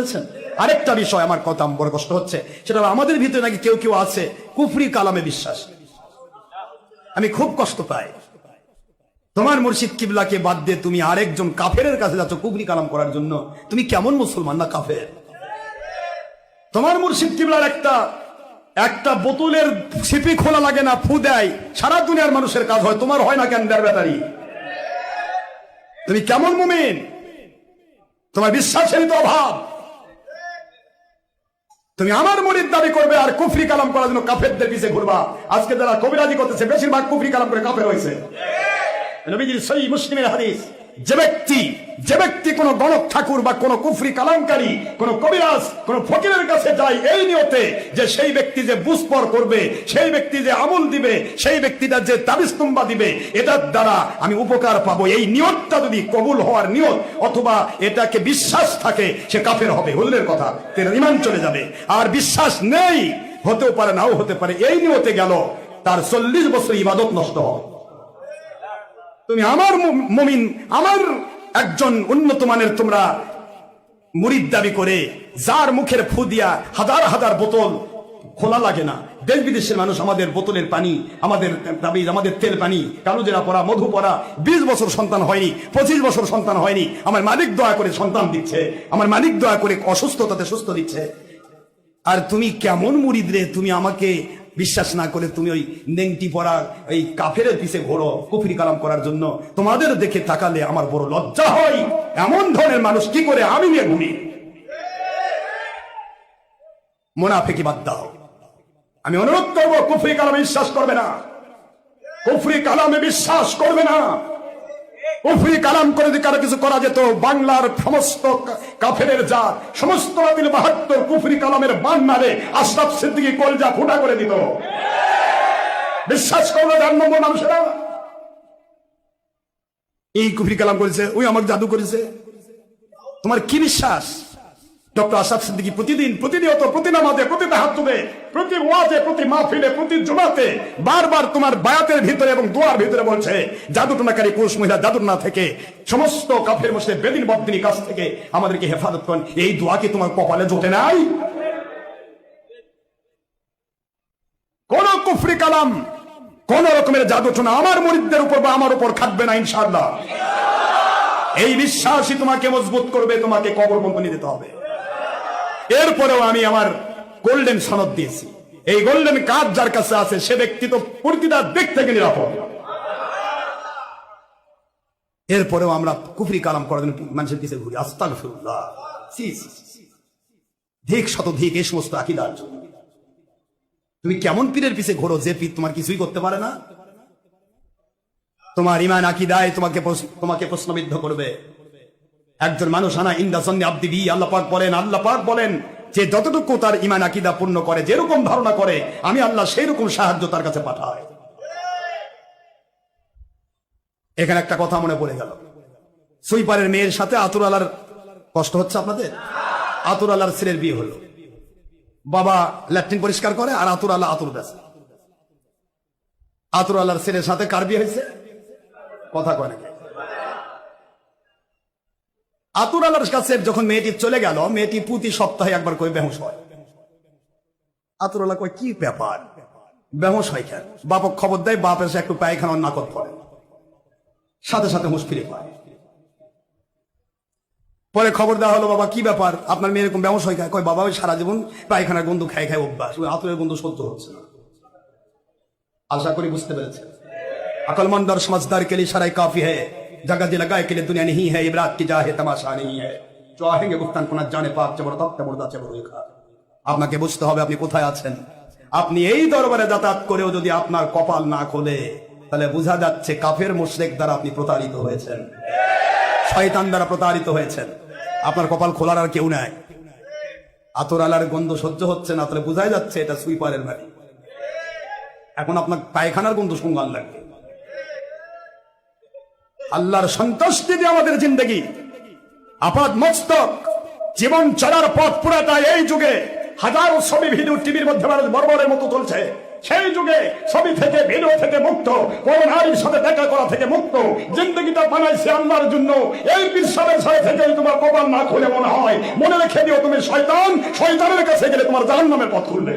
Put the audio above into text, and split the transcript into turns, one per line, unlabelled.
পেরেছেন? আরেকটা বিষয় আমার কথা বড় কষ্ট হচ্ছে, সেটা হলো আমাদের ভিতরে নাকি কেউ কেউ আছে কুফরি কালামে বিশ্বাস। আমি খুব কষ্ট পাই। তোমার মুর্শিদ কিবলাকে বাদ দিয়ে তুমি আরেকজন কাফেরের কাছে যাচ্ছ কুফরি কালাম করার জন্য। তুমি কেমন মুসলমান না কাফের? তোমার মুর্শিদ কিবলার একটা বোতলের ছিপি খোলা লাগে না, ফু দেয়, সারা দুনিয়ার মানুষের কাজ হয়, তোমার হয় না কেন? ব্যাটারি, তুমি কেমন মুমিন? তোমার বিশ্বাসের তো অভাব। তুমি আমার মুরিদ দাবি করবে আর কুফরি কালাম করার জন্য কাফেরদের পিছে ঘুরবা। আজকে যারা কবিরাজি করতেছে বেশিরভাগ কুফরি কালাম করে কাফের হয়েছে। নবীজির সহিহ মুসলিমের হাদিস, যে ব্যক্তি কোন গণক ঠাকুর বা কোন কুফরি কালামকারী, কোন কবিরাজ, কোন ফকিরের কাছে যায় এই নিয়তে যে সেই ব্যক্তি যে বুঝপর করবে, সেই ব্যক্তি যে আমল দিবে, সেই ব্যক্তিটা যে তাবিজতুম্বা দিবে, এটার দ্বারা আমি উপকার পাবো, এই নিয়তটা যদি কবুল হওয়ার নিয়ত অথবা এটাকে বিশ্বাস থাকে, সে কাফের হবে। হুজুরের কথা, তার ঈমান চলে যাবে। আর বিশ্বাস নেই, হতেও পারে নাও হতে পারে, এই নিয়তে গেল, তার 40 বছর ইবাদত নষ্ট হবে। তুমি আমার মুমিন, আমার একজন উন্নত মানের তোমরা মুরিদ দাবি করে যার মুখের ফু দিয়া হাজার হাজার বোতল খোলা লাগে না। দেশ বিদেশের মানুষ আমাদের বোতলের পানি, আমাদের তাবিজ, আমাদের তেল পানি, কালোজিরা পড়া, মধু পড়া, 20 বছর সন্তান হয়নি, 25 বছর সন্তান হয়নি, আমার মালিক দয়া করে সন্তান দিচ্ছে, আমার মালিক দয়া করে অসুস্থতাতে সুস্থ দিচ্ছে। আর তুমি কেমন মুরিদ রে? তুমি আমাকে বিশ্বাস না করে তুমি ওই নেংটি পড়া এই কাফেরের পিছে ঘোরো কুফরি কালাম করার জন্য। তোমাদের দেখে তাকালে আমার বড় লজ্জা হয়। এমন ধরনের মানুষ কি করে আমি নিয়ে ঘুরি? মুনাফিকি বাদ দাও। আমি অনুরোধ করবো, কুফরি কালামে বিশ্বাস করবে না, কুফরি কালামে বিশ্বাস করবে না। কুফরি কালাম করে যদি কারো কিছু করা যেত, বাংলার সমস্ত কাফেরের জাত, সমস্ত 72 কুফরি কালামের বান মারে আশরাফ সিদ্দিকী কলজা ফুটা করে দিত। বিশ্বাস করবে নম্বর মানুষেরা এই কুফরি কালাম করেছে, ওই আমাকে জাদু করেছে। তোমার কি বিশ্বাস? ডক্টর আশরাফ সিদ্দিকী প্রতিদিন, প্রতিনিয়ত, প্রতি নামাজে, প্রতি তাহাজ্জুদে, প্রতি ওয়াজে, প্রতি মাহফিলে, প্রতি জুমাতে বারবার তোমার বায়াতের ভিতরে এবং দোয়ার ভিতরে বলছে, জাদুটনাকারী পুরুষ মহিলা জাদুটনা থেকে, সমস্ত কাফের মুশরিক বেদিন বদ্দিনী কাছ থেকে আমাদেরকে হেফাজত করেন। এই দোয়া কি তোমার কপালে জোটে নাই? কোন কুফরি কালাম, কোন রকমের জাদুটনা আমার মুরিদদের উপর বা আমার উপর খাটবে না ইনশাআল্লাহ। এই বিশ্বাসই তোমাকে মজবুত করবে, তোমাকে কবর বন্ধনী দিতে হবে। এরপরেও আমি আমার গোল্ডেন সনদ দিয়েছি। এই গোল্ডেন কার্ড যার কাছে আছে সে ব্যক্তি তো প্রতিটা দিক থেকে নিরাপদ। এরপরেও আমরা কুফরি কালাম করার জন্য মানুষের পিছিয়ে ঘুরি। আস্তাগফিরুল্লাহ, ধিক শতধিক এই সমস্ত আকীদার জন্য। তুমি কেমন পীরের পিছিয়ে ঘোরো যে পীর তোমার কিছুই করতে পারে না? তোমার ঈমান আকীদায় তোমাকে প্রশ্নবিদ্ধ করবে। একজন মানুষ আনা ইনদা সন্নি আব্দি বি, আল্লাহ পাক বলেন যে যতটুকু তার ঈমান আকীদা পূর্ণ করে, যেরকম ধারণা করে, আমি আল্লাহ সেই রকম সাহায্য তার কাছে পাঠাই। এখানে একটা কথা মনে পড়ে গেল, সুইপারের মেয়ের সাথে আতুর আলার কষ্ট হচ্ছে আপনাদের? আতুর আলার ছেলের বিয়ে হলো, বাবা ল্যাট্রিন পরিষ্কার করে আর আতুর আলা আতুর বেচে। আতুর আলার ছেলের সাথে কার বিয়ে হয়েছে? কথা কয় নাকি? আতুর আলার কাছে যখন মেয়েটি চলে গেল, মেয়েটি প্রতি সপ্তাহে একবার করে বেহুশ হয়। আতুর আলা কয়, কি ব্যাপার, বেহুশ হয় কেন? বাপক খবর দেয়, বাপ এসে একটু পায়খানার নাকত পড়ে, সাথে সাথে হুঁশ ফিরে পায়। পরে খবর দেওয়া হলো, বাবা কি ব্যাপার, আপনার মেয়ে এরকম বেহুশ হয় কেন? কয়, বাবা ওই সারা জীবন পায়খানার গন্ধ খাই খাই অভ্যাস, ওই আতুরের গন্ধ সহ্য হচ্ছে না। আশা করি বুঝতে পেরেছে। अकलमंद और समझदार के लिए शरय काफी है, जगह जी लगाए के लिए दुनिया नहीं है, इबरात की जाहे तमाशा नहीं है, जो आएंगे गुफ्तान को न जाने पाक चबरदस्त मुर्दा चबरुखा। আপনাকে বুঝতে হবে আপনি কোথায় আছেন। আপনি এই দরবারে যাতায়াত করেও যদি আপনার কপাল না খোলে, তাহলে বোঝা যাচ্ছে কাফের মুশরিক দ্বারা আপনি প্রতারিত হয়েছেন, শয়তান দ্বারা প্রতারিত হয়েছেন। আপনার কপাল খোলার আর কেউ নাই। আতর আলার গন্ধ সহ্য হচ্ছে না, তাহলে বোঝাই যাচ্ছে এটা সুইপারের বাড়ি। এখন আপনার পায়খানার গন্ধ শুনগান লাগবে। আল্লাহর সন্তুষ্টি দিয়ে আমাদের জিন্দগি আপাত মস্তক জীবন চলার পথ পুরাটা এই যুগে হাজারো ছবি ভিডিও টিভির মধ্যে মানুষ বর্বরের মতো চলছে। সেই যুগে ছবি থেকে ভিডিও থেকে মুক্ত, কোন নারীর সাথে দেখা করা থেকে মুক্ত, জিন্দগিটা বানাইছে আল্লাহর জন্য। এই পীর সাহেবের সাথে থেকে তোমার কপাল না খুলে মনে হয়, মনে রেখে দিও তুমি শয়তান, শয়তানের কাছে গেলে তোমার জাহান্নামের পথ খুলবে।